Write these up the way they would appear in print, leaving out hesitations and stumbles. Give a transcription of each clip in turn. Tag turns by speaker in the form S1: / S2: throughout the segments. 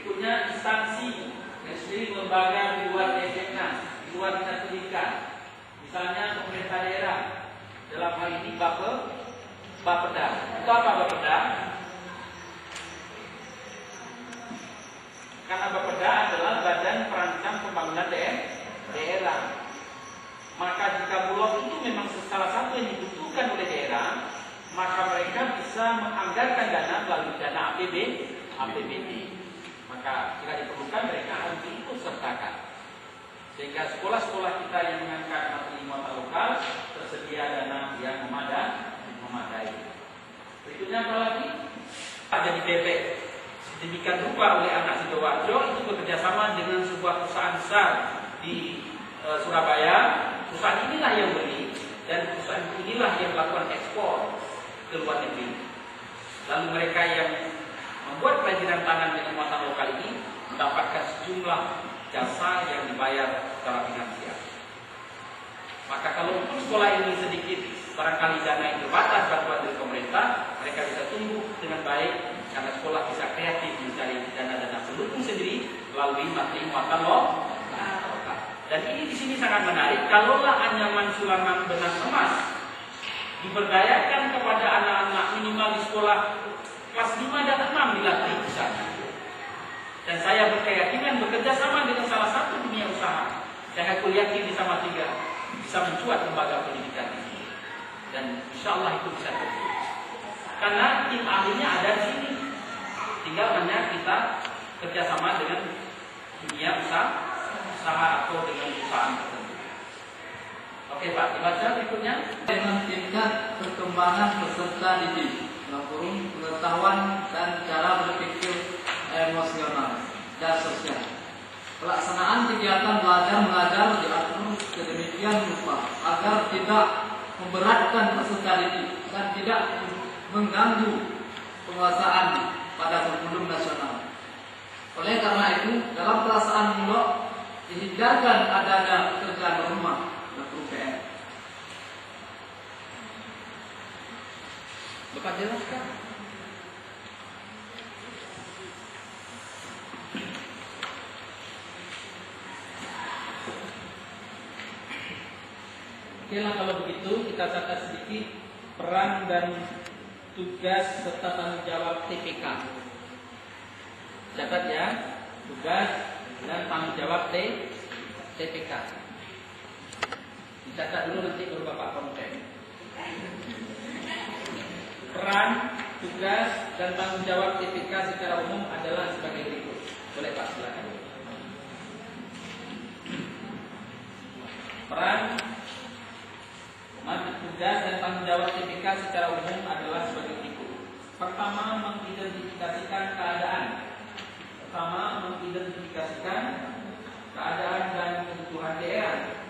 S1: Berikutnya instansi sendiri lembaga di luar SMK, di luar dinas pendidikan, misalnya pemerintah daerah, dalam hal ini Bapeda. Itu apa Bapeda? Karena Bapeda adalah Badan Perancang Pembangunan Daerah. Maka jika Bulog itu memang salah satu yang dibutuhkan oleh daerah, maka mereka bisa menganggarkan dana melalui dana APBD. Maka jika diperlukan mereka harus diikut sertakan. Sehingga sekolah-sekolah kita yang mengangkat materi muatan lokal tersedia dana yang memadai. Berikutnya apa lagi? Jadi bebek. Demikian rupa oleh anak Sidoarjo itu bekerjasama dengan sebuah perusahaan besar di Surabaya. Perusahaan inilah yang beli dan perusahaan inilah yang melakukan ekspor ke luar negeri. Lalu mereka yang membuat kerajinan tangan dengan muatan lokal ini mendapatkan sejumlah jasa yang dibayar secara finansial. Maka kalau sekolah ini sedikit barangkali dana yang terbatas bantuan dari pemerintah, mereka bisa tumbuh dengan baik karena sekolah bisa kreatif mencari dana-dana pendukung sendiri melalui materi muatan lokal. Dan ini di sini sangat menarik. Kalaulah anyaman Sulangan Benang Emas diberdayakan kepada anak-anak minimal di sekolah kelas 5 dan 6 dilatih di sana. Dan saya berkeyakinan bekerja sama dengan salah satu dunia usaha. Saya yakin di Salatiga bisa mencuat lembaga pendidikan ini. Dan insya Allah itu bisa terjadi. Karena tim ahlinya ada di sini. Tinggal hanya kita kerjasama dengan dunia usaha atau dengan perusahaan tertentu. Oke Pak, dibaca berikutnya.
S2: Dengan tingkat perkembangan peserta didik, pengetahuan dan cara berpikir emosional dan sosial. Pelaksanaan kegiatan belajar mengajar diatur sedemikian rupa agar tidak memberatkan peserta didik dan tidak mengganggu penguasaan pada kurikulum nasional. Oleh karena itu, dalam pelaksanaan Bulog dihindarkan adanya pekerjaan rumah dan UPN.
S1: Bapak jelaskan. Oke lah, kalau begitu kita catat sedikit peran dan tugas serta tanggung jawab TPK. Catat ya, tugas dan tanggung jawab TPK. Dicatat dulu nanti baru Bapak konten. Peran, tugas dan tanggung jawab TPK secara umum adalah sebagai berikut. Boleh Pak, silakan. Peran, tugas dan tanggung jawab TPK secara umum adalah sebagai berikut. Pertama, mengidentifikasikan keadaan. Dan kebutuhan daerah.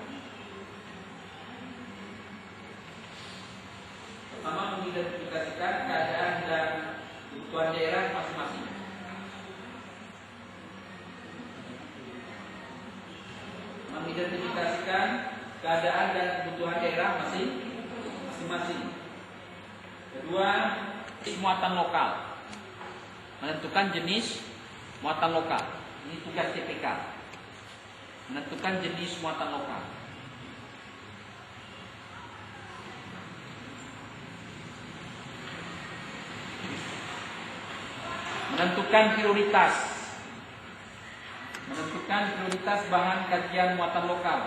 S1: Pertama, mengidentifikasikan keadaan dan kebutuhan daerah masing-masing. Mengidentifikasikan keadaan dan kebutuhan daerah masing-masing. Kedua, muatan lokal. Menentukan jenis muatan lokal. Ini tugas TPK. Menentukan jenis muatan lokal. Menentukan prioritas. Menentukan prioritas bahan kajian muatan lokal.